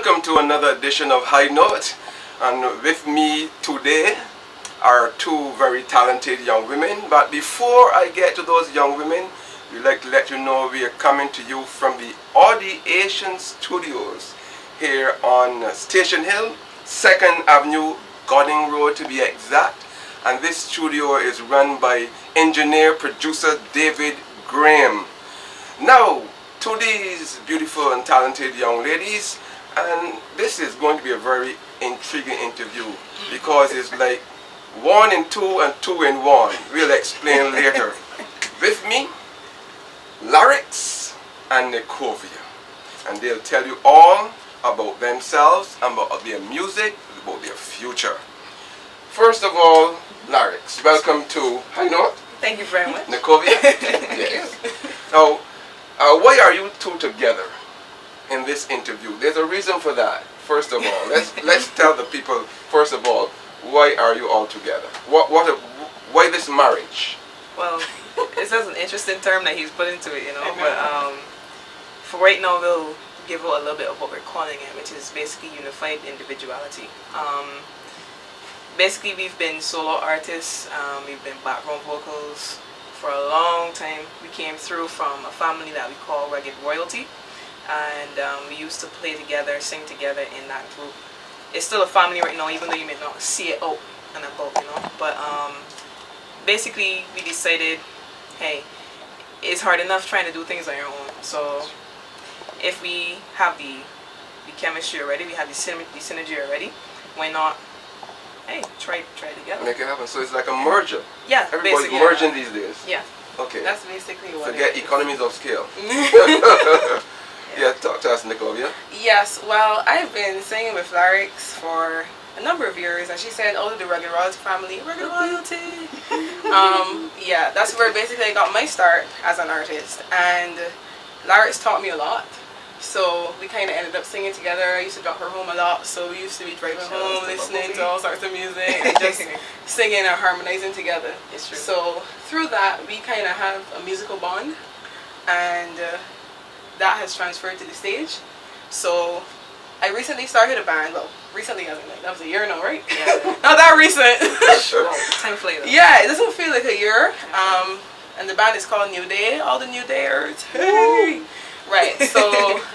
Welcome to another edition of High Note, and with me today are two very talented young women. But before I get to those young women, we'd like to let you know we are coming to you from the Audiation Studios here on Station Hill, 2nd Avenue, Godding Road to be exact. And this studio is run by engineer-producer David Graham. Now, to these beautiful and talented young ladies, and this is going to be a very intriguing interview because it's like 1 in 2 and 2 in 1. We'll explain later. With me, Larix and Nicovia, and they'll tell you all about themselves, about their music, about their future. First of all, Larix, welcome to High Note. Thank you very much. Nicovia. Yes. Now, why are you two together in this interview? There's a reason for that. First of all, let's tell the people. First of all, why are you all together? Why this marriage? Well, it's just an interesting term that he's put into it, you know. But for right now, we'll give out a little bit of what we're calling it, which is basically unified individuality. Basically, we've been solo artists. We've been background vocals for a long time. We came through from a family that we call Rugged Royalty, and we used to play together, sing together in that group. It's still a family right now, even though you may not see it out and about, you know. But basically, we decided, hey, it's hard enough trying to do things on your own. So if we have the chemistry already, we have the synergy already, why not? Hey, try together. Make it happen. So it's like a merger. Yeah, everybody's merging these days. Yeah. Okay. That's basically what. Forget economies of scale. Yeah, talk to us, Nicovia. Yes, well, I've been singing with Larix for a number of years, and she said, "Oh, the Rugged Royalty family, Rugged Royalty." Yeah, that's where basically I got my start as an artist, and Larix taught me a lot. So we kind of ended up singing together. I used to drop her home a lot, so we used to be driving home, listening to all sorts of music, and just singing and harmonizing together. It's true. So through that, we kind of have a musical bond, and that has transferred to the stage. So I recently started a band. Well, recently, I mean, like, that was a year now, right? Yeah. Not that recent. Time flies. Yeah, it doesn't feel like a year. And the band is called New Day. All the New Dayers. Hey. Right, so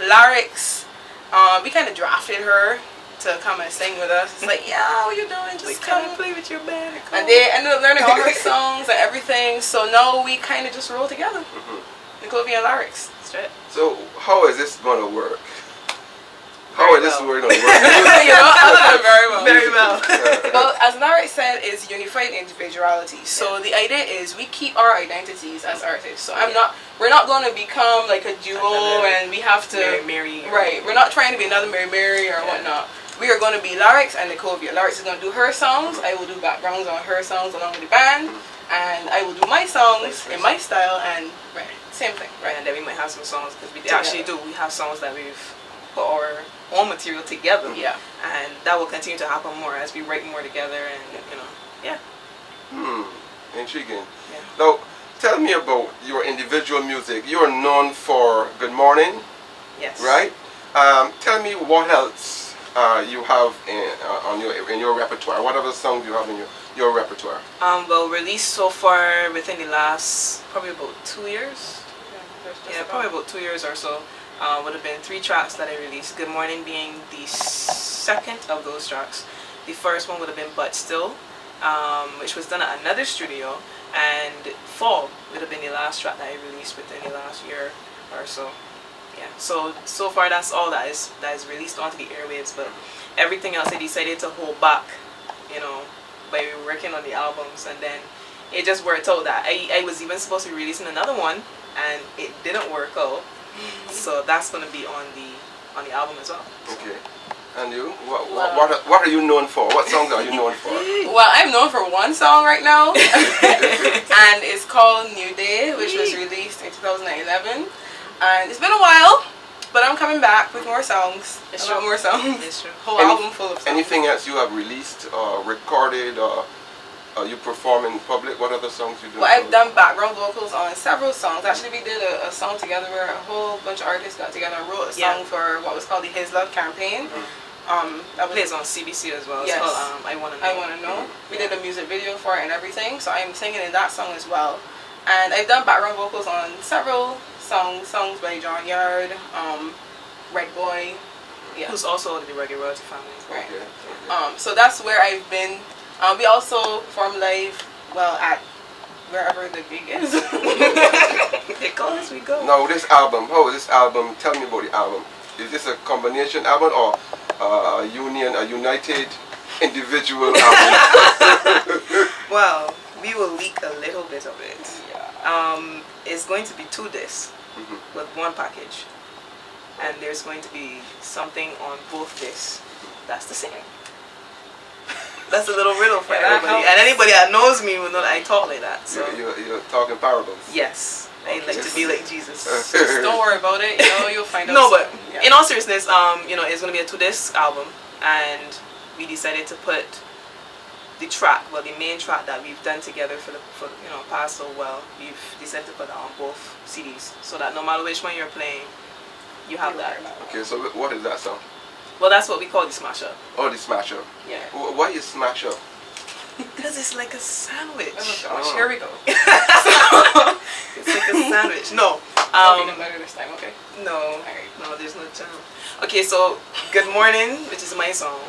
Larix, we kind of drafted her to come and sing with us. It's like, yeah, what you doing? Just come and play with your band. And they ended up learning all her songs and everything. So now we kind of just roll together. Nicovia and Larix. Straight. So how is this going to work? How is this going to work? You know, I love it very well. Very well. Well, as Larix said, it's unified individuality. So the idea is we keep our identities as artists. So we're not going to become like a duo and we have to Mary. Right. We're not trying to be another Mary or whatnot. We are going to be Larix and Nicovia. Larix is going to do her songs. I will do backgrounds on her songs along with the band, and I will do my songs in my style. And same thing. Right, and then we might have some songs because we actually do. We have songs that we've put our own material together. Yeah. And that will continue to happen more as we write more together, and you know, yeah. Intriguing. Yeah. Now, tell me about your individual music. You are known for Good Morning. Yes. Right? Tell me what else you have in your repertoire. What other songs you have in your repertoire? Well, released so far within the last probably about 2 years. Yeah, probably about 2 years or so. Would have been 3 tracks that I released. Good Morning being the second of those tracks. The first one would have been But Still, which was done at another studio, and Fall would have been the last track that I released within the last year or so. Yeah. So far that's all that is released onto the airwaves, but everything else I decided to hold back, you know, by working on the albums, and then it just worked out that I was even supposed to be releasing another one, and it didn't work out. So that's going to be on the album as well. Okay. And you? What are you known for? What songs are you known for? Well, I'm known for one song right now, and it's called New Day, which was released in 2011. And it's been a while, but I'm coming back with more songs. More songs. It's true. Whole album full of songs. Anything else you have released or recorded or You perform in public? What other songs you do? Well, I've done background vocals on several songs. Actually, we did a song together where a whole bunch of artists got together and wrote a song for what was called the His Love campaign. That plays on CBC as well. Yes. It's called I Wanna Know. I Wanna Know. We did a music video for it and everything, so I'm singing in that song as well. And I've done background vocals on several songs by John Yard, Red Boy. Yeah. Who's also the Reggae Royalty family. Right. Okay. So that's where I've been. We also perform live, well, at wherever the gig is. They call us, we go. Now this album, how is this album? Tell me about the album. Is this a combination album or a united individual album? Well, we will leak a little bit of it. Yeah. It's going to be 2 discs with 1 package. And there's going to be something on both discs that's the same. That's a little riddle for everybody. And anybody that knows me will know that I talk like that. So You're talking parables. Yes. I like to be like Jesus. Just don't worry about it. You'll find out. No, but yeah. in all seriousness, it's going to be a 2-disc album, and we decided to put the main track that we've done together for past so well. We've decided to put that on both CDs, so that no matter which one you're playing, you have that. Okay, so what is that song? Well, that's what we call the smash up. Oh, the smash up. Yeah. Why you smash up? Because it's like a sandwich. Oh gosh, here we go. It's like a sandwich. No. I'll be better this time, okay? No. No, there's no jam. Okay, so Good Morning, which is my song,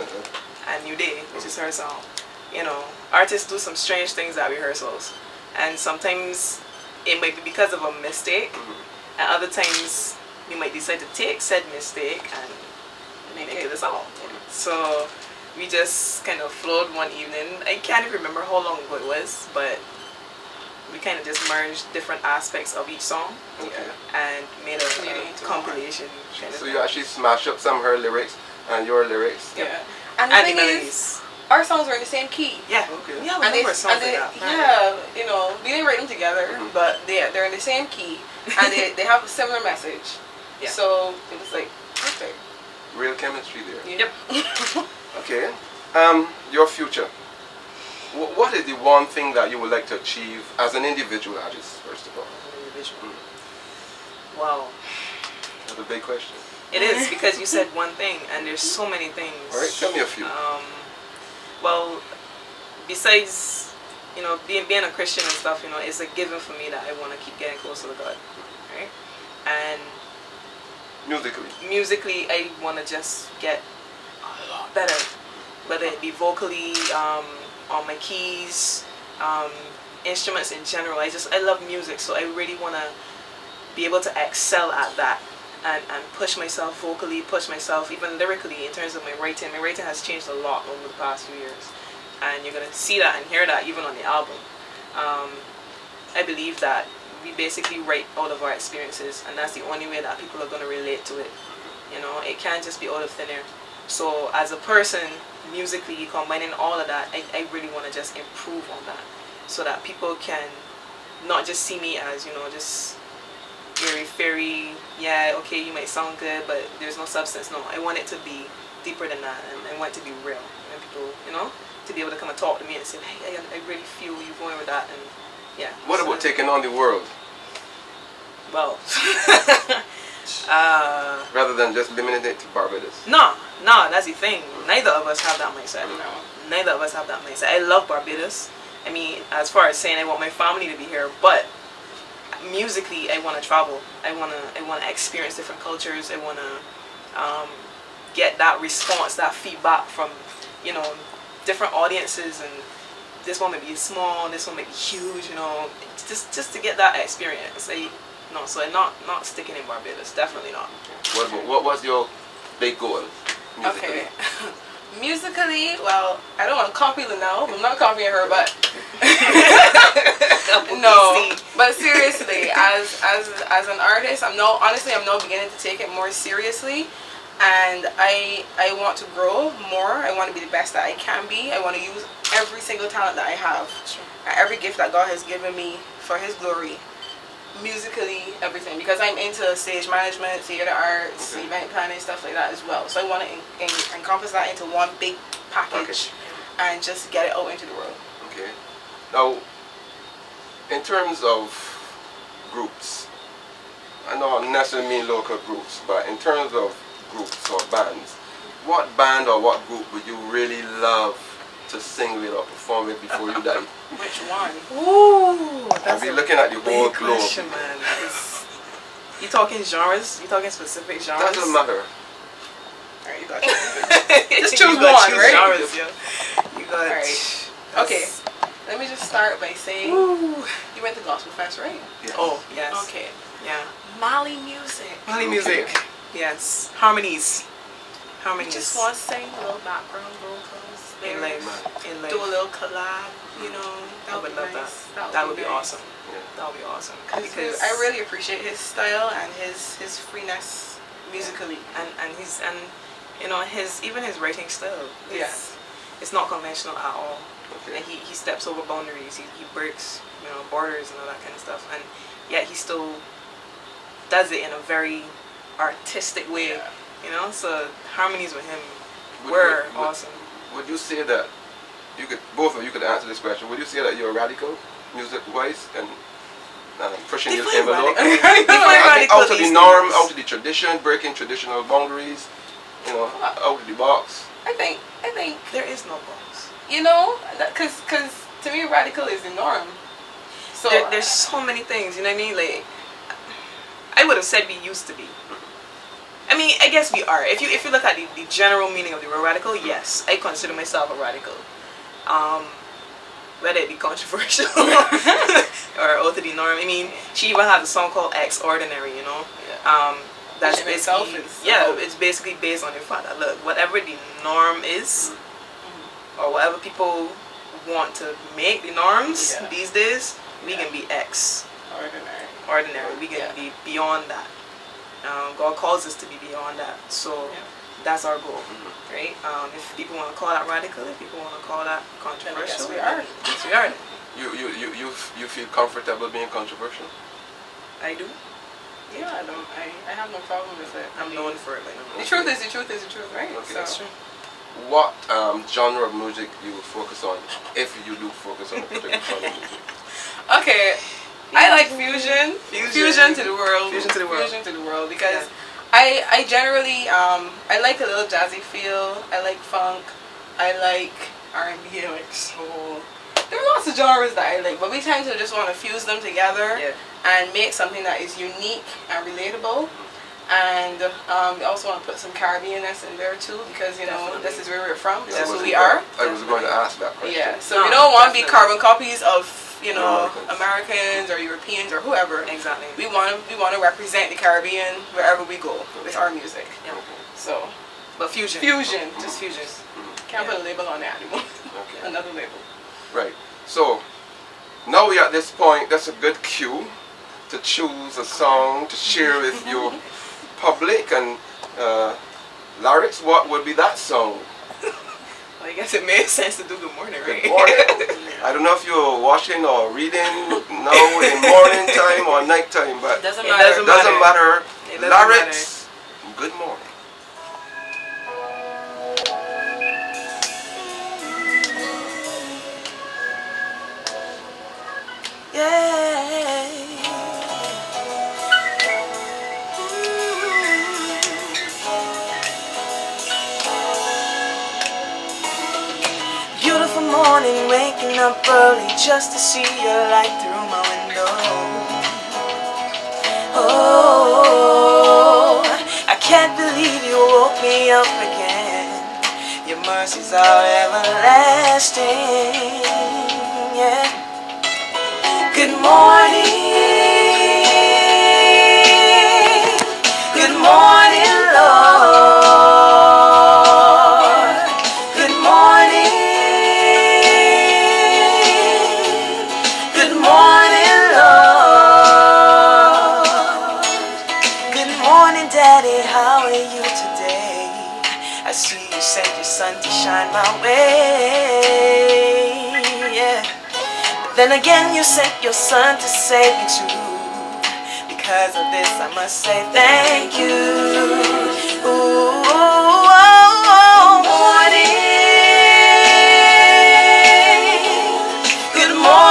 and New Day, which is her song. Artists do some strange things at rehearsals, and sometimes it might be because of a mistake, and other times you might decide to take said mistake and make it a song. So we just kind of flowed one evening. I can't even remember how long ago it was, but we kind of just merged different aspects of each song and made a compilation. So you actually smash up some of her lyrics and your lyrics. Yeah. And the thing is, our songs are in the same key. Yeah. Okay. Yeah, we songs like that. Yeah, we didn't write them together, but they're in the same key, and they have a similar message. Yeah. So it was like perfect. Real chemistry there. Yep. Okay. Your future. What is the one thing that you would like to achieve as an individual artist, first of all? As an individual. Wow. That's a big question. It is, because you said one thing, and there's so many things. All right, tell me a few. Well, besides, being a Christian and stuff, it's a given for me that I want to keep getting closer to God, right? And musically, I want to just get a lot better, whether it be vocally, on my keys, instruments in general. I love music, so I really want to be able to excel at that and push myself vocally, push myself even lyrically in terms of my writing. My writing has changed a lot over the past few years, and you're going to see that and hear that even on the album. I believe that we basically write out of our experiences, and that's the only way that people are going to relate to it. It can't just be out of thin air. So as a person, musically, combining all of that, I really want to just improve on that, so that people can not just see me as, just very fairy, okay, you might sound good, but there's no substance. No, I want it to be deeper than that, and I want it to be real. And people, to be able to come and talk to me and say, hey, I really feel you going with that, and yeah. What about taking on the world? Well, rather than just limiting it to Barbados. No, that's the thing. Neither of us have that mindset. Neither of us have that mindset. I love Barbados. I mean, as far as saying I want my family to be here, but musically, I want to travel. I want to experience different cultures. I want to get that response, that feedback from, different audiences, and this one may be small, this one may be huge, just to get that experience. So I'm not sticking in Barbados, definitely not. What was your big goal musically? Okay. Musically, well, I don't want to copy Linnell. I'm not copying her, but no. But seriously, as an artist, I'm now beginning to take it more seriously, and I want to grow more. I want to be the best that I can be. I want to use every single talent that I have, and every gift that God has given me for His glory. Musically, everything, because I'm into stage management, theater arts, event planning, stuff like that as well. So I want to encompass that into one big package and just get it out into the world. Okay. Now, in terms of groups, I don't necessarily mean local groups, but in terms of groups or bands, what band or what group would you really love to sing with or perform with before you die? Which one? Ooh, I'll that's be a looking at the whole big globe. question, man. You talking genres? You talking specific genres? Doesn't matter. Alright, you got Just choose You gotta one, right? Genres, yeah. You got. Alright. Okay. Let me just start by saying Ooh. you went to Gospel Fest, right? Yes. Oh yes. Okay. Yeah. Mali music. Mali Okay. music. Yes. Harmonies. You Harmonies. just want to sing a little background vocals. in lyrics, life. In life. do a little collab, you know. I would love nice. that would be nice. awesome. Yeah. That would be awesome. Because I really appreciate his style and his freeness musically. and he's and you know even his writing style. Yes. It's not conventional at all. Okay. And he steps over boundaries. He breaks borders and all that kind of stuff. And yet he still does it in a very artistic way. Yeah. You know, so harmonies with him Would- were would- awesome. Would you say that both of you could answer this question? Would you say that you're radical, music-wise, and pushing your Define envelope? radical. I think Radical out of the these norm, days. out of the tradition, breaking traditional boundaries, out of the box. I think There is no box. you know, because to me radical is the norm. So There's so many things, you know what I mean? Like, I would have said we used to be. I mean, I guess we are. If you look at the general meaning of the word radical, yes, I consider myself a radical. Whether it be controversial or out of the norm. I mean, she even has a song called Extraordinary, you know? That's Which in itself basically, is it's basically based on the fact that, look, whatever the norm is, or whatever people want to make the norms Yeah. these days, we Yeah. can be ordinary. we can Yeah. be beyond that. God calls us to be beyond that, so Yeah. that's our goal, right? If people want to call that radical, if people want to call that controversial, we are. Yes, we are. You feel comfortable being controversial? I do. Yeah, I have no problem with it. I'm known for it. Like, The truth is the truth, right? Okay. that's true. What genre of music you would focus on if you do focus on a particular genre of music? Okay, I like fusion. Fusion to the world. Fusion to the world. Fusion to the world because I generally I like a little jazzy feel. I like funk. I like R&B. I like soul. There are lots of genres that I like, but we tend to just want to fuse them together and make something that is unique and relatable. And we also want to put some Caribbeanness in there too, because this is where we're from. This is who we are. I was going to ask that question. Yeah. So we don't want to be carbon copies of Americans. Americans or Europeans or whoever. Exactly. We want to represent the Caribbean wherever we go with our music. Yeah. So, But fusion. just fusion. Can't Yeah. put a label on that anymore. Okay. Another label. Right. So now we're at this point. That's a good cue to choose a song to share with your public. And Larix, what would be that song? Well, I guess it made sense to do Good Morning, right? Good morning. I don't know if you're watching or reading now in morning time or night time, but Doesn't It matter. doesn't matter. It doesn't Larix, good morning. Beautiful morning, waking up early just to see your light through my window. Oh, I can't believe you woke me up again. Your mercies are everlasting. Yeah. Good morning. Good morning, Lord. Good morning. Good morning, Lord. Good morning, Daddy. How are you today? I see you sent your sun to shine my way. Yeah. But then again, you sent your son to save me too. Because of this, I must say thank you. Ooh, morning. Good morning.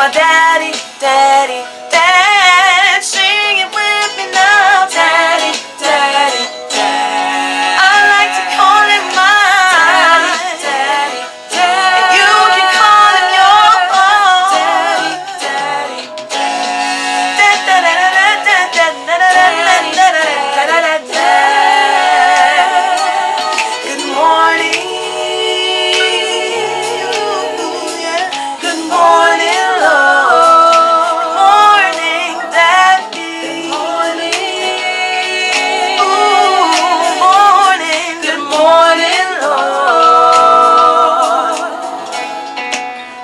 my daddy, daddy, dad. Sing it with me now, daddy, daddy, dad. I like to call him mine, daddy, daddy. And you can call him your own, daddy, daddy, dad. Da da da da da da da da da da da da da. Good morning. Good morning, Lord. Morning, Daddy. Ooh, morning. Good morning, Lord.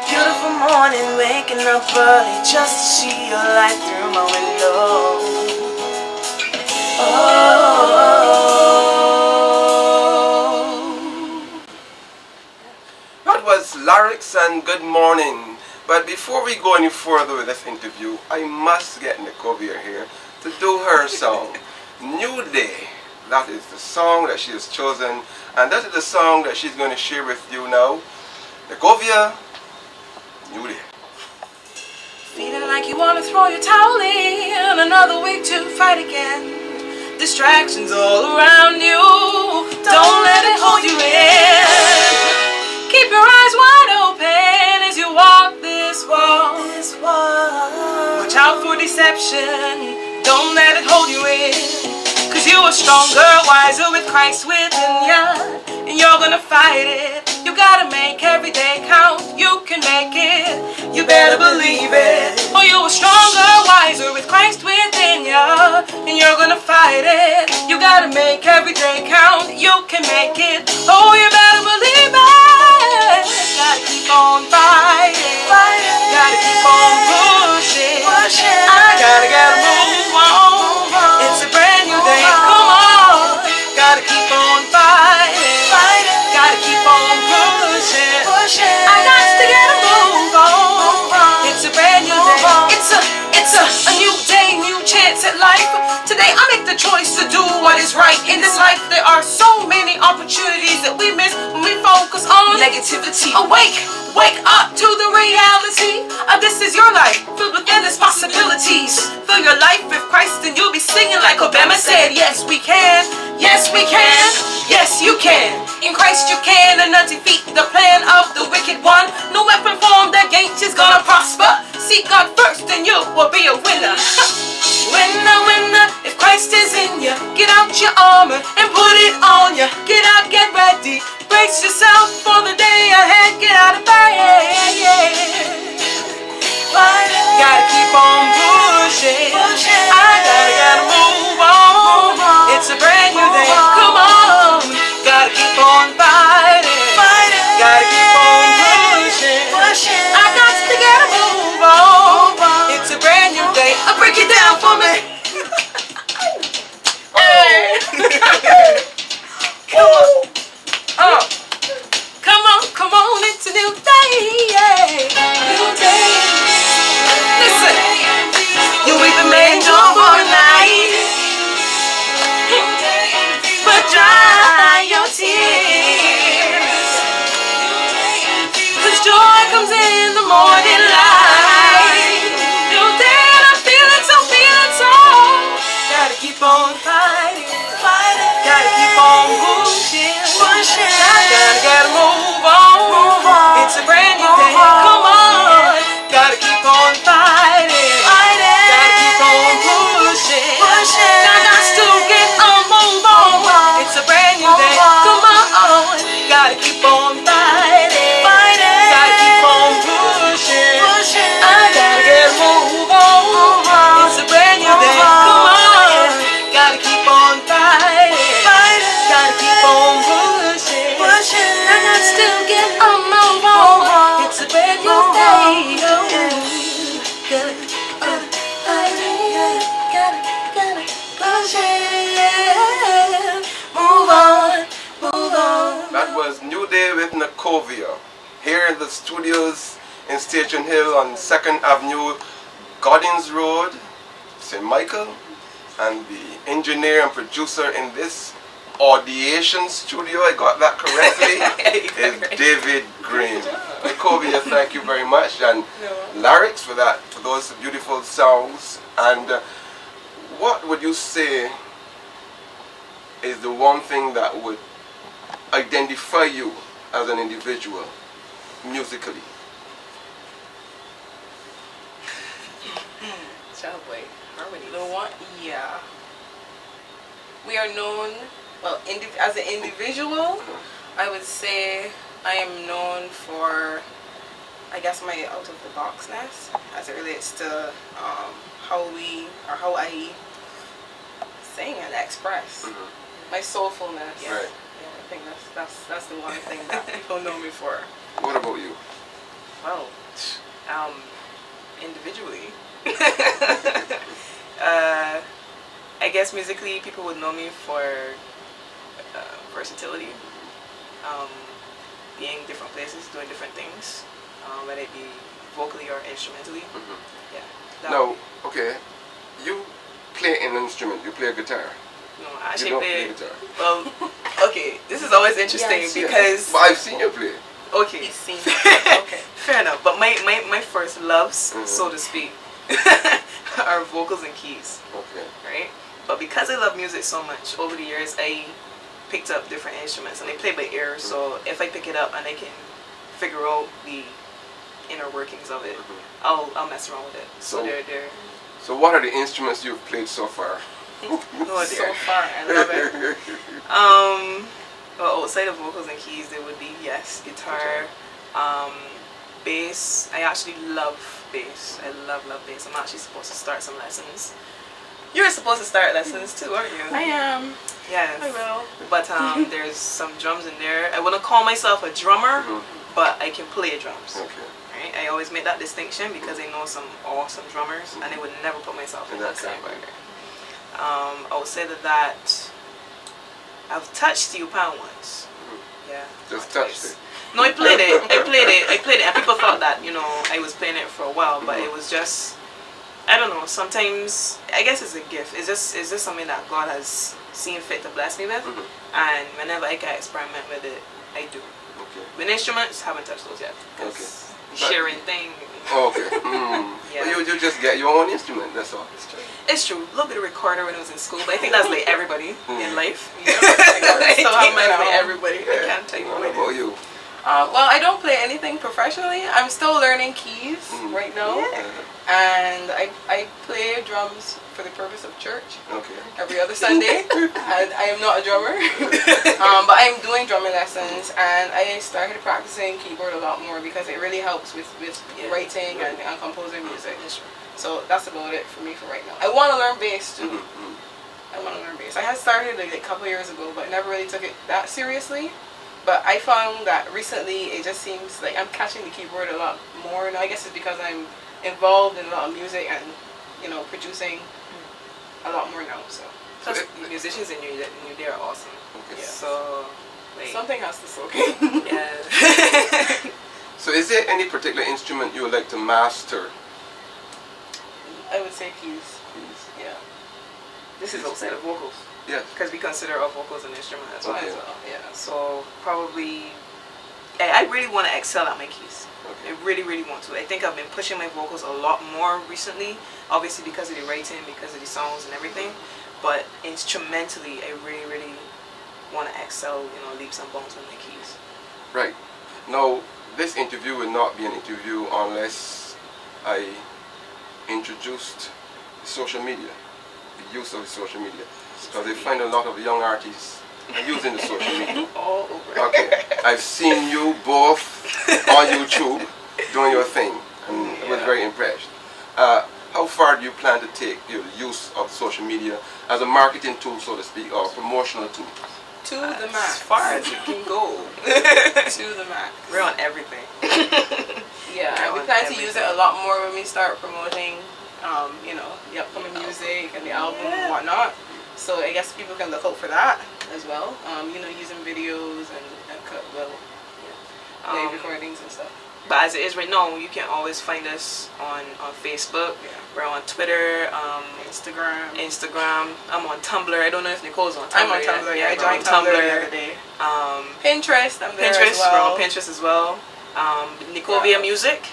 Beautiful morning, waking up early just to see your light through my window. That was lyrics and good morning. But before we go any further with this interview, I must get Nicovia here to do her song, New Day. That is the song that she has chosen, and that is the song that she's going to share with you now. Nicovia, New Day. Feeling like you wanna throw your towel in, another week to fight again. Distractions all around you, don't let it hold you in. Keep your eyes wide open as you walk this walk. Watch out for deception, don't let it hold you in. Cause you are stronger, wiser with Christ within ya, and you're gonna fight it. You gotta make every day count, you can make it, you better believe it. Oh, you are stronger, wiser with Christ within ya, and you're gonna fight it. You gotta make every day count, you can make it. Oh, you better believe it. Gotta keep on fighting, gotta keep on pushing. I gotta move on. It's a brand new day, come on. Gotta keep on fighting, gotta keep on pushing. I got to get a move on. It's a brand new day. It's a new day, new chance at life. Today I make the choice to do what is right. In this life there are so many opportunities that we miss when we focus on negativity. Awake, wake up to the reality of this is your life, filled with endless possibilities. Fill your life with Christ and you'll be singing like Obama said. Yes we can, yes we can, yes you can. In Christ you can and not defeat the plan of the wicked one. No weapon formed against you is gonna prosper. Seek God first and you will be a winner. Winner, winner, if Christ is in you, get out your armor and put it on you. Get out, get ready, brace yourself for the day ahead. Get out of bed, gotta keep on pushing. I gotta move on. It's a brand new day, come on. Gotta keep on fighting, gotta keep on pushing. I got to get a move on. It's a brand new day. I'll break it down for me. Hey. Come on, it's a new day. New day. Listen, you even made your for a night, but dry your tears. Cause joy comes in the morning light. New day, I'm feeling so. Gotta keep on fighting, gotta keep on pushing. I gotta move on. It's a brand new day, come on. Gotta keep on fighting, gotta keep on pushing. I got to get on, move on. It's a brand new day, come on. Gotta keep on fighting, gotta keep on pushing. I gotta get a move on. It's a brand new day, come on. Gotta keep on fighting, gotta keep on pushing. I got to still get on, move on. It's a brand new day. Gotta push it. Move on. That was New Day with Nicovia, here in the studios in Station Hill on 2nd Avenue, Goddings Road, St. Michael, and the engineer and producer in this Audiation Studio, I got that correctly, is David Green. Kovia, thank you very much, and Lyrics for that, for those beautiful songs. And what would you say is the one thing that would identify you as an individual musically? Harmony. The one, yeah. We are known, well, as an individual, I would say I am known for, I guess, my out-of-the-boxness as it relates to how I sing and express my soulfulness. Yeah. Right. Yeah, I think that's the one thing that people know me for. What about you? Well, individually, I guess musically people would know me for versatility, being different places, doing different things, whether it be vocally or instrumentally. Yeah. Now, okay, you play an instrument, you play a guitar. No, I actually you don't play guitar. Well, okay, this is always interesting because... But I've seen you play. Okay. He's seen okay. Fair enough. But my first loves, so to speak, are vocals and keys. Okay. Right? But because I love music so much, over the years I picked up different instruments and I play by ear, so if I pick it up and I can figure out the inner workings of it, I'll mess around with it. So they're So what are the instruments you've played so far? no So far, I love it. Well, outside of vocals and keys, there would be, yes, guitar, bass. I actually love bass. I love bass. I'm actually supposed to start some lessons. You're supposed to start lessons too, aren't you? I am. Yes. I will. But there's some drums in there. I wouldn't call myself a drummer, but I can play drums. Okay. Right? I always make that distinction because I know some awesome drummers, and I would never put myself in that category. Outside of that, I've touched the upan once. Yeah. Just touched it. No, I played it. I played it, and people thought that I was playing it for a while, but it was just, I don't know. Sometimes I guess it's a gift. It's just something that God has seen fit to bless me with, and whenever I can experiment with it, I do. Okay. With instruments, haven't touched those yet. Okay. Sharing thing. Okay. Yeah. But you just get your own instrument. That's all. It's true. A little bit of recorder when I was in school, but I think that's like everybody in life. I still have mine at like home. everybody. I can't tell you What what it about is. you? Well, I don't play anything professionally. I'm still learning keys right now, and I play drums for the purpose of church Okay. every other Sunday. And I am not a drummer, but I'm doing drumming lessons, and I started practicing keyboard a lot more because it really helps with writing and composing music. So that's about it for me for right now. I want to learn bass too. I want to learn bass. I had started like a couple years ago, but never really took it that seriously. But I found that recently it just seems like I'm catching the keyboard a lot more now. I guess it's because I'm involved in a lot of music and producing a lot more now. So Plus, the musicians in New Day are awesome. Okay. Yeah. So like, something has to soak in. yeah. So is there any particular instrument you would like to master? I would say keys. Yeah. This is outside of vocals. Yes. Because we consider our vocals an instrument as well. Okay. As well. Yeah. So probably, I really want to excel at my keys. Okay. I really, really want to. I think I've been pushing my vocals a lot more recently, obviously because of the writing, because of the songs and everything. But instrumentally, I really, really want to excel, leaps and bounds on my keys. Right. Now, this interview will not be an interview unless I introduced social media, the use of the social media. Because they find a lot of young artists using the social media. All over. Okay. I've seen you both on YouTube doing your thing, and I was very impressed. How far do you plan to take your use of social media as a marketing tool, so to speak, or a promotional tool? To the As max. far as it can go. To the max. We're on everything. Yeah, We're we on plan to use it everything. a lot more when we start promoting, the upcoming music and the album and whatnot. So I guess people can look out for that as well. Using videos and live recordings and stuff. But as it is right now, you can always find us on Facebook. Yeah. We're on Twitter, Instagram. I'm on Tumblr. I don't know if Nicole's on Tumblr. I'm on Tumblr. Yeah, I we're on joined Tumblr the other day. Pinterest. I'm there Pinterest. as well. We're on Pinterest as well. Nicovia Music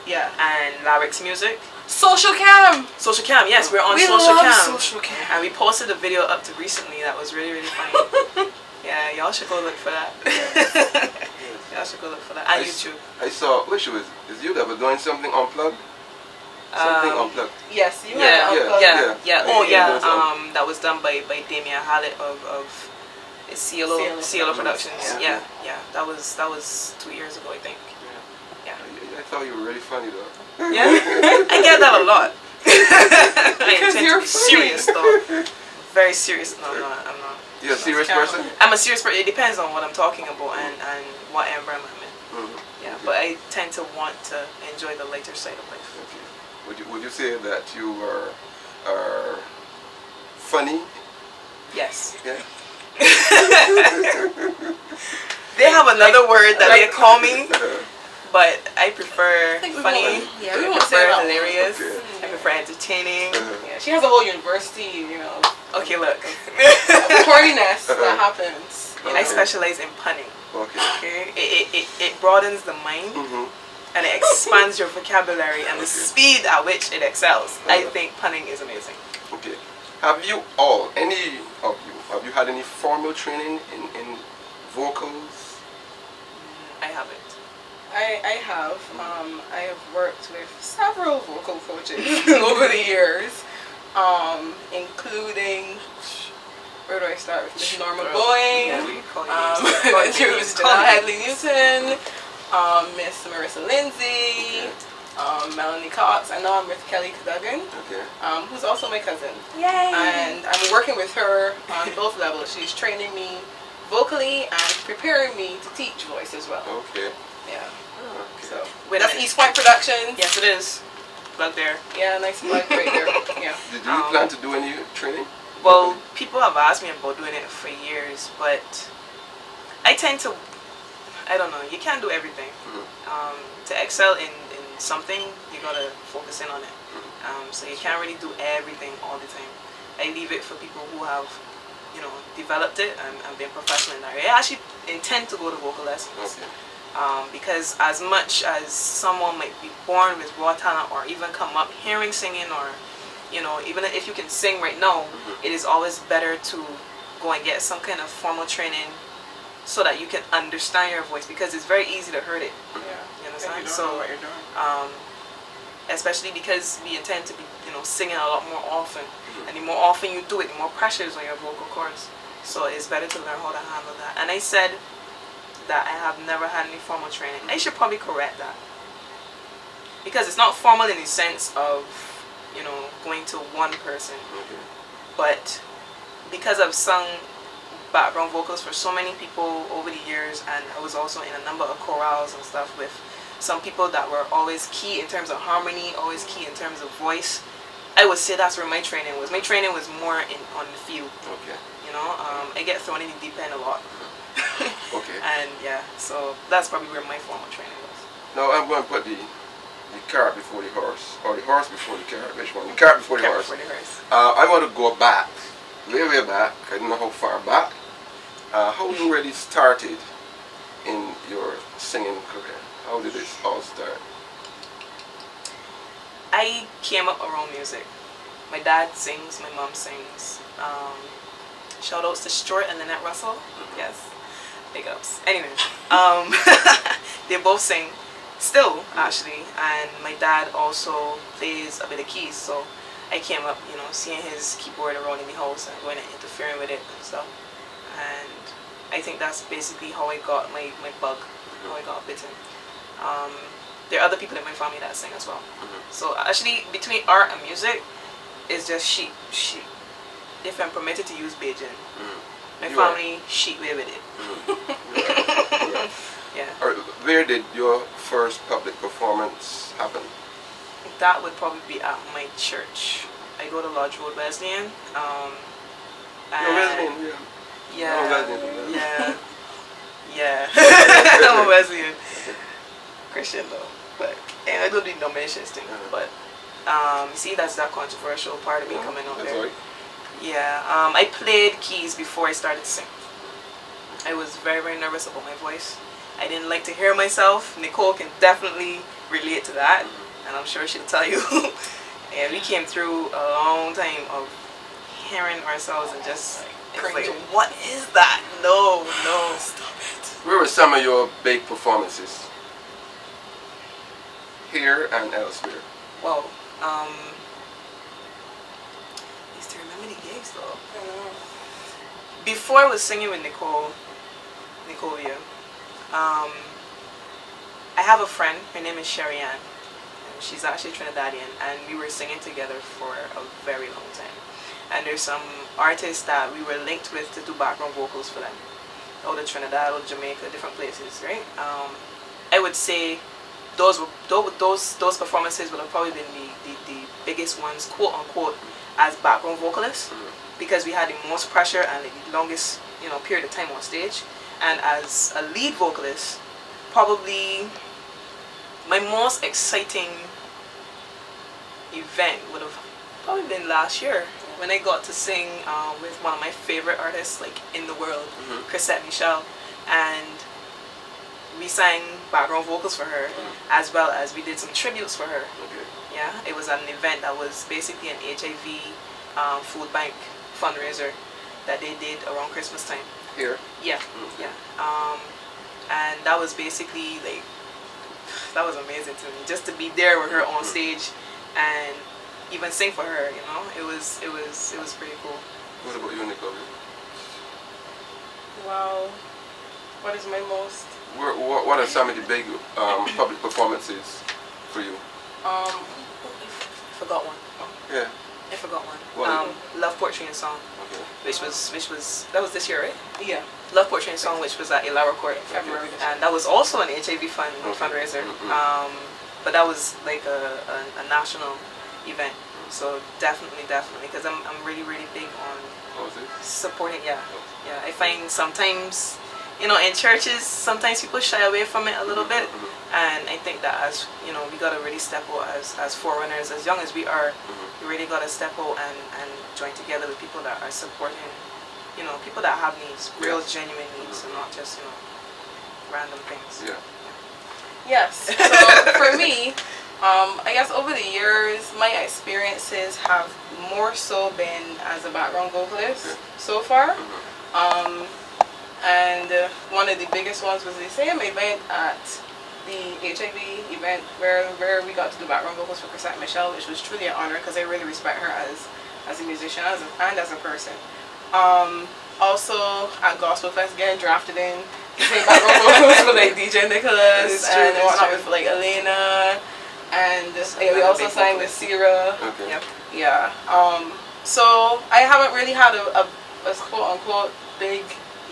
Yeah. and Larix Music. Social Cam. Social Cam. Yes, we're on We Social love Cam. Social Cam. And we posted a video up to recently that was really, really funny. Yeah, y'all should go look for that. Y'all should go look for that. And YouTube. I saw, which was, is you that were doing something unplugged? Something unplugged. Yes, you Yeah, have unplugged. yeah. I Oh, think yeah. it was That was done by Damien Hallett of Cielo Productions. Yeah. Yeah. That was 2 years ago, I think. Yeah. I thought you were really funny though. Yeah. I get that a lot. I Because intend you're to be funny. serious though. Very serious. No, I'm not. You're a serious person? I'm a serious person. It depends on what I'm talking about and what environment I'm in. Mm-hmm. Yeah, but I tend to want to enjoy the lighter side of life. Okay. Would you say that you are funny? Yes. Yeah. They have another word that they call me, Uh, but I prefer funny. We I won't say prefer that. hilarious. Okay. I prefer entertaining. Yeah, she has a whole university, Okay, look. of corniness that happens. I specialize in punning. Okay. Okay, it broadens the mind Mm-hmm. and it expands your vocabulary and the Okay. speed at which it excels. I think punning is amazing. Okay. Any of you, have you had any formal training in vocals? I haven't. I have. I have worked with several vocal coaches over the years, including, where do I start with? Miss Norma Boeing, Yeah, we call you Miss names. Janelle Hadley Newton, Miss Marissa Lindsay, Melanie Cox. I know I'm with Kelly Cadogan, Okay. who's also my cousin. Yay! And I'm working with her on both levels. She's training me vocally and preparing me to teach voice as well. Okay. Yeah. Okay. So Wait, that's East Point Productions. Yes, it is. Plug there. Yeah, nice plug right there. Yeah. Did you plan to do any training? Well, people have asked me about doing it for years, but I tend to, I don't know, you can't do everything. To excel in something, you gotta focus in on it. So you can't really do everything all the time. I leave it for people who have, developed it and been professional in that area. I actually intend to go to vocal lessons. Okay. Because as much as someone might be born with raw talent or even come up hearing singing or, even if you can sing right now, it is always better to go and get some kind of formal training so that you can understand your voice, because it's very easy to hurt it. Yeah. You understand? You don't know what you're doing. Especially because we intend to be, singing a lot more often. And the more often you do it, the more pressure is on your vocal cords. So it's better to learn how to handle that. And I said that I have never had any formal training. I should probably correct that. Because it's not formal in the sense of, going to one person. Okay. But because I've sung background vocals for so many people over the years, and I was also in a number of chorales and stuff with some people that were always key in terms of harmony, always key in terms of voice, I would say that's where my training was. My training was more on the field. Okay. I get thrown in the deep end a lot. Okay. And yeah, so that's probably where my formal training was. Now I'm going to put the cart before the horse, or the horse before the cart. Which one? The cart before the Care horse. for the horse. I want to go back, way back. I don't know how far back. How you really started in your singing career? How did it all start? I came up around music. My dad sings, my mom sings. Shout outs to Stuart and Lynette Russell. Yes, big ups. Anyway, they both sing still, actually, and my dad also plays a bit of keys, so I came up, seeing his keyboard around in the house and going and interfering with it and stuff. And I think that's basically how I got my bug, how I got bitten. There are other people in my family that sing as well. So actually, between art and music, it's just sheep. If I'm permitted to use Beijing, my family sheep way with it. Yeah. Where did your first public performance happen? That would probably be at my church. I go to Lodge Road Wesleyan. You're Wesleyan, yeah. Yeah. Oh, Wesleyan. Yeah. Yeah. I'm a Wesleyan. Christian though, but and I don't do denominations thing. But see, that's that controversial part of me coming out there. Right. Yeah, I played keys before I started to sing. I was very, very nervous about my voice. I didn't like to hear myself. Nicole can definitely relate to that, and I'm sure she'll tell you. Yeah, we came through a long time of hearing ourselves and just it's like, what is that? No, stop it. Where were some of your big performances? Here and elsewhere. Well, I used to remember the gigs though. Before I was singing with Nicole, I have a friend, her name is Sherry Ann. She's actually Trinidadian, and we were singing together for a very long time. And there's some artists that we were linked with to do background vocals for them. Out of Trinidad, out of Jamaica, different places, right? I would say those performances would have probably been the biggest ones, quote unquote, as background vocalists, because we had the most pressure and the longest, period of time on stage. And as a lead vocalist, probably my most exciting event would have probably been last year when I got to sing with one of my favorite artists in the world, Chrisette Michelle, and we sang background vocals for her, as well as we did some tributes for her. Yeah, it was at an event that was basically an HIV food bank fundraiser that they did around Christmas time. Here? Yeah, yeah. And that was basically that was amazing to me, just to be there with her on stage and even sing for her. It was pretty cool. What about you, Nicole? Wow, what is my most? What are some of the big public performances for you? I forgot one. Yeah. I forgot one. What? Love Poetry and Song, Okay. which was that was this year, right? Yeah. Love Poetry and Song, which was at Ilara Court, February. and that was also an HIV fundraiser. But that was like a national event. So definitely, because I'm really big on supporting. Yeah. I find sometimes, in churches, sometimes people shy away from it a little bit, and I think that as we gotta really step out as forerunners, as young as we are, we really gotta step out and join together with people that are supporting, people that have needs, real genuine needs, and not just random things. Yeah. Yes. So for me, I guess over the years, my experiences have more so been as a background vocalist so far. And one of the biggest ones was the same event at the HIV event where we got to do background vocals for Chrisette Michelle, which was truly an honor because I really respect her as a musician and as a person. Also at Gospel Fest, getting drafted in to sing background vocals for DJ Nicholas and whatnot with Elena, and we also sang with Sierra. Okay. Yep. Yeah. So I haven't really had a quote unquote big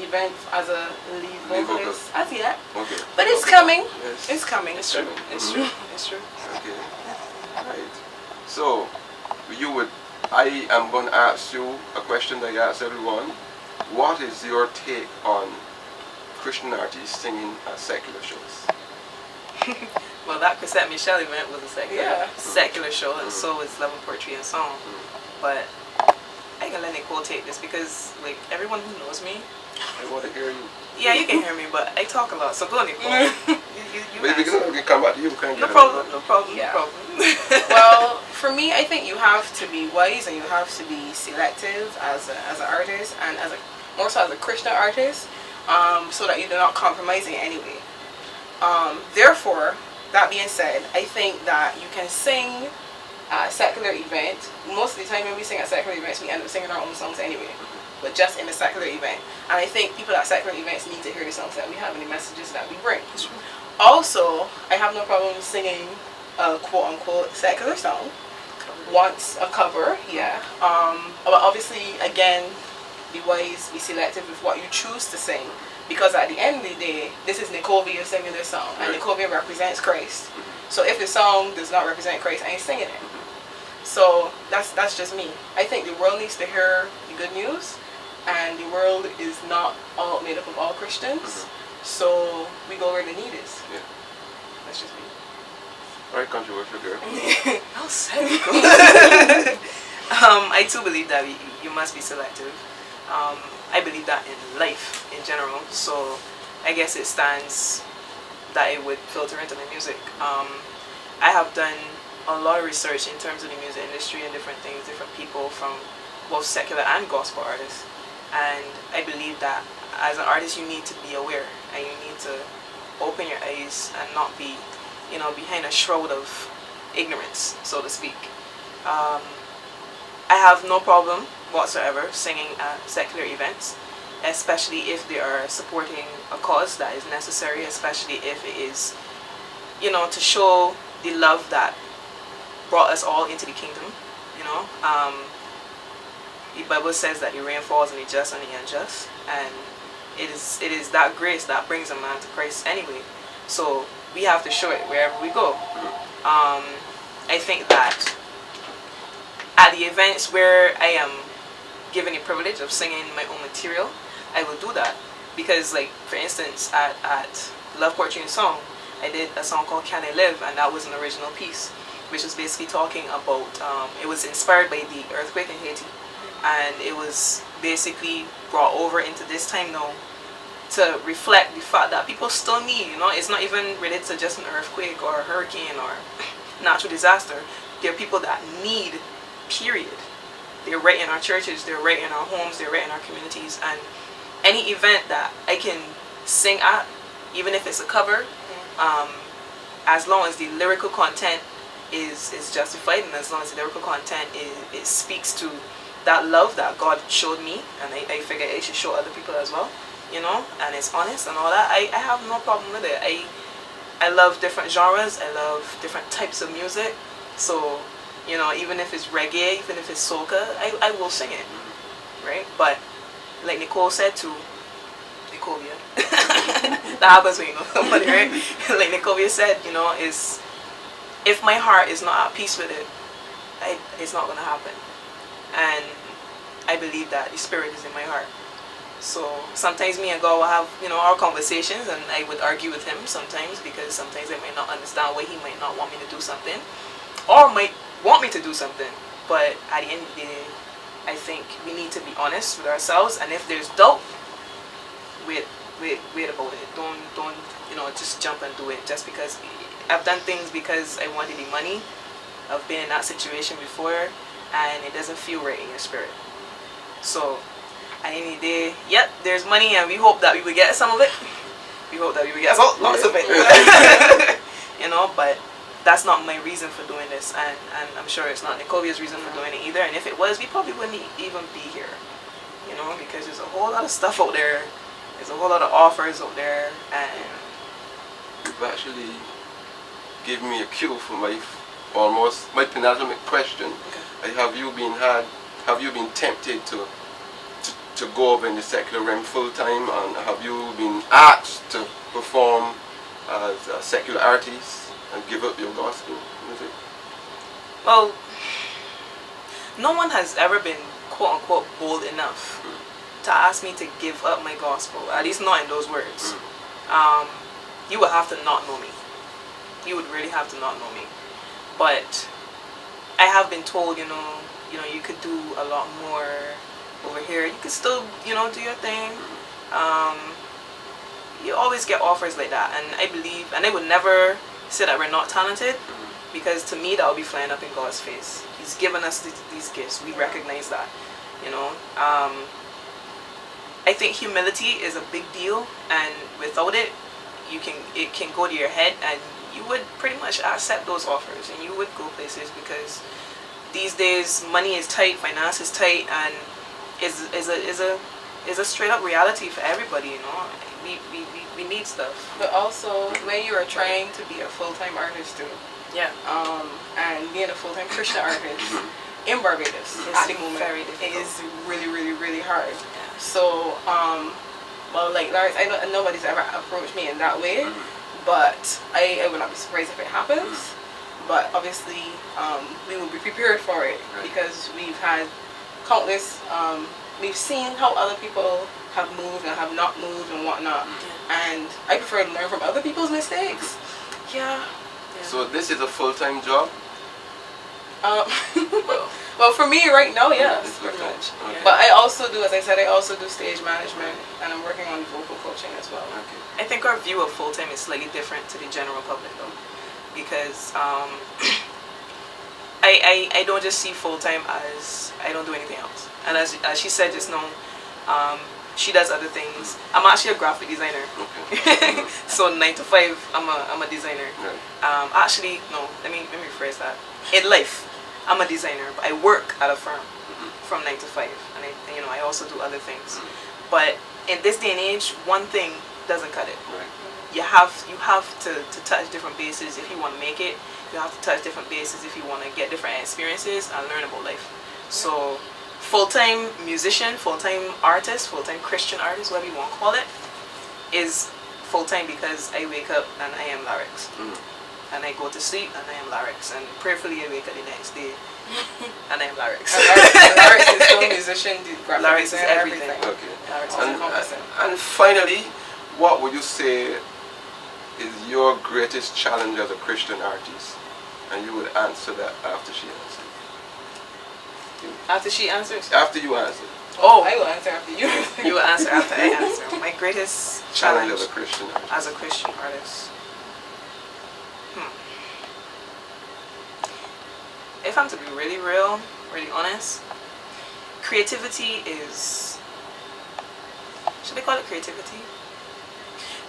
event as a lead vocalist as yet. Okay. But it's coming. Yes. It's coming. It's true. It's true. It's true. Okay. Right. So, I am going to ask you a question that I ask everyone. What is your take on Christian artists singing at secular shows? Well, that Chrisette Michelle event was a secular show, and so was Love and Poetry and Song. But I can let Nicole take this because, everyone who knows me, I want to hear you. yeah, you can hear me, but I talk a lot. So go, Nicole. you Maybe we can come back to you. No problem. Yeah. Well, for me, I think you have to be wise and you have to be selective as an artist and more so as a Christian artist, so that you do not compromise in any way. Therefore, that being said, I think that you can sing at a secular event. Most of the time when we sing at secular events, we end up singing our own songs anyway, but just in a secular event. And I think people at secular events need to hear the songs that we have and the messages that we bring. Also, I have no problem singing a quote-unquote secular song. Once a cover, yeah. But obviously, again, be wise, be selective with what you choose to sing. Because at the end of the day, this is Nicole Villa singing this song, and Nicole Villa represents Christ. So if the song does not represent Christ, I ain't singing it. So that's just me. I think the world needs to hear the good news, and the world is not all made up of all Christians. So we go where the need is. Yeah. That's just me. Very controversial girl. I'll say. I too believe that you must be selective. I believe that in life in general. So I guess it stands that it would filter into my music. I have done a lot of research in terms of the music industry and different things, different people from both secular and gospel artists. And I believe that as an artist you need to be aware and you need to open your eyes and not be, behind a shroud of ignorance, so to speak. I have no problem whatsoever singing at secular events, especially if they are supporting a cause that is necessary, especially if it is, to show the love that brought us all into the kingdom. The Bible says that the rain falls on the just and the unjust, and it is that grace that brings a man to Christ anyway. So we have to show it wherever we go. I think that at the events where I am given the privilege of singing my own material, I will do that. Because, like, for instance, at Love Fortune Song, I did a song called Can I Live, and that was an original piece, which was basically talking about, it was inspired by the earthquake in Haiti, and it was basically brought over into this time now to reflect the fact that people still need, it's not even related to just an earthquake or a hurricane or natural disaster. There are people that need, period. They're right in our churches, they're right in our homes, they're right in our communities, and any event that I can sing at, even if it's a cover, as long as the lyrical content is justified, and as long as the lyrical content it speaks to that love that God showed me, and I figure I should show other people as well, and it's honest and all that, I have no problem with it. I love different genres, I love different types of music, so even if it's reggae, even if it's soca, I will sing it, right? But like Nicole said to Nicovia, that happens when you know somebody, right? Like Nicovia said, is if my heart is not at peace with it, it's not going to happen. And I believe that the Spirit is in my heart. So sometimes me and God will have, our conversations, and I would argue with him sometimes, because sometimes I might not understand why he might not want me to do something, or might want me to do something. But at the end of the day, I think we need to be honest with ourselves, and if there's doubt, wait about it. Don't just jump and do it just because. I've done things because I wanted the money. I've been in that situation before, and it doesn't feel right in your spirit. So at the end of the day, yep, there's money, and we hope that we will get some of it. We hope that we will get lots of it. But that's not my reason for doing this, and I'm sure it's not Nicovia's reason for doing it either. And if it was, we probably wouldn't even be here, because there's a whole lot of stuff out there. There's a whole lot of offers out there, and you've actually given me a cue for my penultimate question. Okay. Have you been tempted to go over in the secular realm full time, and have you been asked to perform as a secular artist and give up your gospel music? Well, no one has ever been quote unquote bold enough to ask me to give up my gospel, at least not in those words. You would have to not know me. You would really have to not know me. But I have been told, you could do a lot more over here. You could still, do your thing. You always get offers like that, and I believe, and I would never say that we're not talented, because to me that would be flying up in God's face. He's given us these gifts. We recognize that, I think humility is a big deal, and without it, it can go to your head, and you would pretty much accept those offers, and you would go places, because these days money is tight, finance is tight, and is a straight up reality for everybody. We need stuff. But also, when you are trying to be a full-time artist too, and being a full-time Christian artist in Barbados at the moment, it is really, really, really hard. Yeah. So, like Lars, I know nobody's ever approached me in that way, but I would not be surprised if it happens. But obviously, we will be prepared for it, because we've had countless, we've seen how other people have moved and have not moved and whatnot. And I prefer to learn from other people's mistakes. Yeah. So this is a full-time job? Um, well, for me right now, yes, pretty much. Okay. But I also do, as I said, I also do stage management, and I'm working on vocal coaching as well. Okay. I think our view of full-time is slightly different to the general public, though, because I don't just see full-time as I don't do anything else. And as she said just now, she does other things. I'm actually a graphic designer. Okay. So 9 to 5, I'm a designer. Right. Actually, no. Let me rephrase that. In life, I'm a designer, but I work at a firm from 9 to 5, and I also do other things. But in this day and age, one thing doesn't cut it. Right. You have to touch different bases if you want to make it. You have to touch different bases if you want to get different experiences and learn about life. So full-time musician, full-time artist, full-time Christian artist, whatever you want to call it, is full-time because I wake up and I am lyrics. And I go to sleep and I am lyrics. And prayerfully I wake up the next day and I am lyrics. Lyrics is still musician, lyrics is everything. Okay. Lyrics and finally, what would you say is your greatest challenge as a Christian artist? And you would answer that after she answers. After she answers? After you answer. Oh, I will answer after you. You will answer after I answer. My greatest challenge as a Christian artist. As a Christian artist. If I'm to be really real, really honest, creativity is... Should I call it creativity?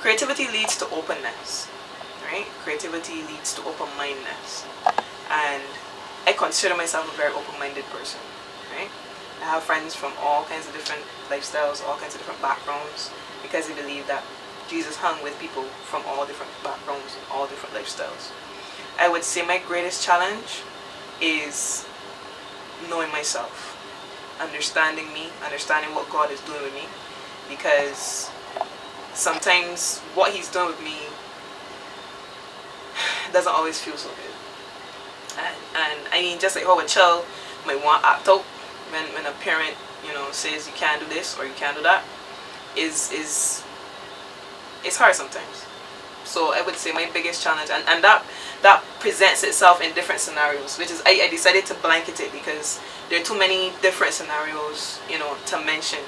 Creativity leads to openness, right? Creativity leads to open-mindedness. And I consider myself a very open-minded person, right? I have friends from all kinds of different lifestyles, all kinds of different backgrounds, because I believe that Jesus hung with people from all different backgrounds and all different lifestyles. I would say my greatest challenge is knowing myself, understanding me, understanding what God is doing with me, because sometimes what He's done with me doesn't always feel so good. And I mean, just like how a child might want to act out when a parent, says you can't do this or you can't do that, it's hard sometimes. So I would say my biggest challenge, and that presents itself in different scenarios, which is I decided to blanket it because there are too many different scenarios, to mention.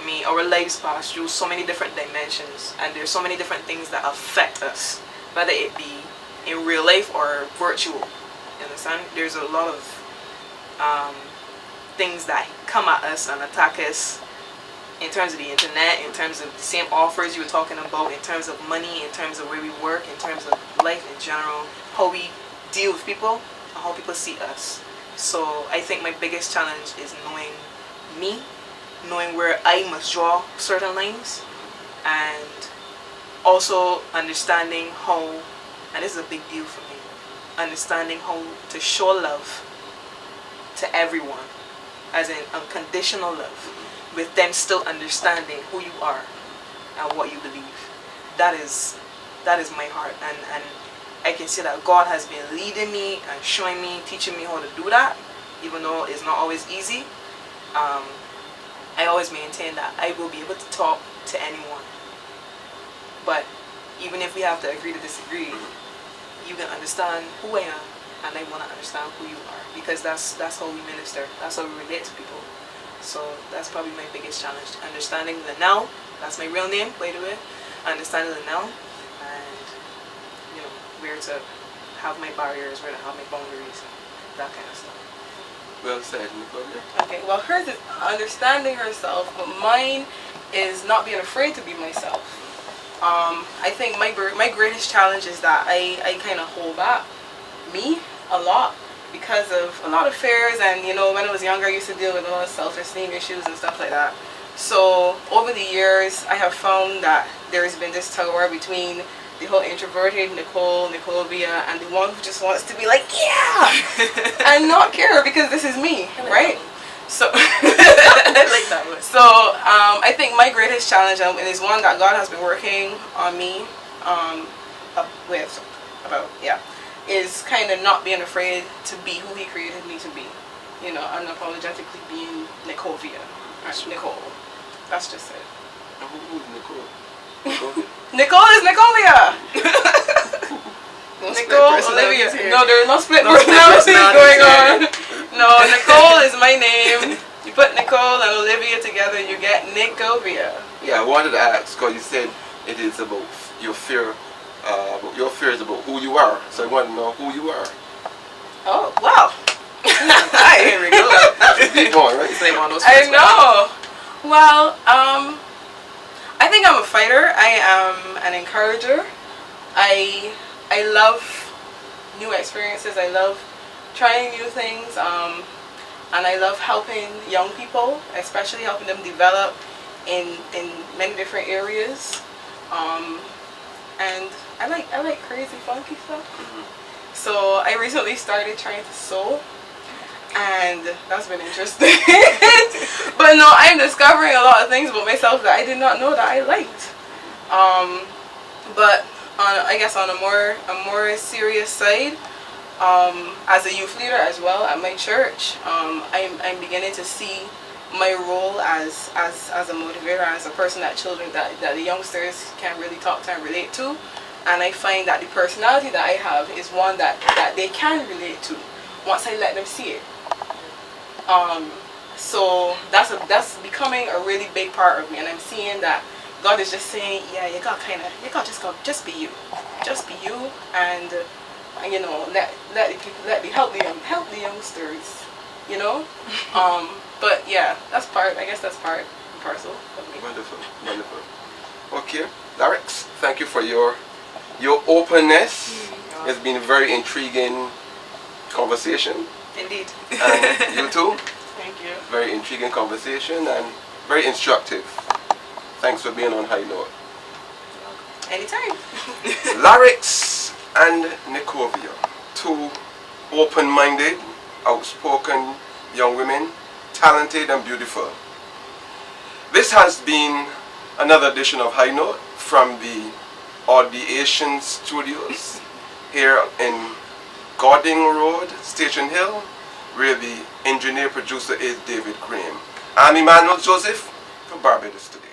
I mean, our lives pass through so many different dimensions, and there's so many different things that affect us, whether it be in real life or virtual. You understand? There's a lot of things that come at us and attack us, in terms of the internet, in terms of the same offers you were talking about, in terms of money, in terms of where we work, in terms of life in general, how we deal with people, and how people see us. So I think my biggest challenge is knowing me, knowing where I must draw certain lines, and also understanding how, and this is a big deal for me, understanding how to show love to everyone, as in unconditional love, with them still understanding who you are and what you believe. That is my heart, and I can see that God has been leading me and showing me, teaching me how to do that, even though it's not always easy. I always maintain that I will be able to talk to anyone, but even if we have to agree to disagree, you can understand who I am, and I want to understand who you are, because that's how we minister, that's how we relate to people. So that's probably my biggest challenge, understanding the now. That's my real name, by the way. Understanding the now, and where to have my barriers, where to have my boundaries, and that kind of stuff. Well said, Nicole. Okay, well, hers is understanding herself, but mine is not being afraid to be myself. I think my greatest challenge is that I kind of hold back me a lot, because of a lot of fears, and when I was younger I used to deal with a lot of self-esteem issues and stuff like that. So over the years I have found that there has been this tug of war between the whole introverted Nicolovia, and the one who just wants to be like, yeah, and not care, because this is me, right? So I like that one. So I think my greatest challenge, and is one that God has been working on me is kind of not being afraid to be who He created me to be. Unapologetically being Nicolovia. Nicole. That's just it. And who's Nicole? Nicole is Nicolia! Nicole, Olivia. No, there is no split personality going on. No, Nicole is my name. You put Nicole and Olivia together, you get Nicovia. Yeah, I wanted to ask because you said it is about your fear. Your fear is about who you are. So I want to know who you are. Oh, wow. Hi. Here we go. Keep going, right? Same on those I first know. Well, I think I'm a fighter. I am an encourager. I love new experiences. I love trying new things. And I love helping young people, especially helping them develop in many different areas. And I like crazy funky stuff. So I recently started trying to sew, and that's been interesting. But no, I'm discovering a lot of things about myself that I did not know that I liked. But I guess on a more serious side, as a youth leader as well at my church, I'm beginning to see my role as a motivator, as a person that the youngsters can really talk to and relate to. And I find that the personality that I have is one that they can relate to once I let them see it. So that's becoming a really big part of me, and I'm seeing that God is just saying, yeah, you got just be you, and you know, let the people, help the youngsters, you know. But yeah, that's part and parcel of me. Wonderful. Okay, Larix, thank you for your openness. It's been a very intriguing conversation. Indeed. And you too. Thank you. Very intriguing conversation and very instructive. Thanks for being on High Note. Anytime. Larix and Nicovia, two open-minded, outspoken young women, talented and beautiful. This has been another edition of High Note from the Audiation Studios here in Gording Road, Station Hill, where the engineer producer is David Graham. I'm Emmanuel Joseph for Barbados today.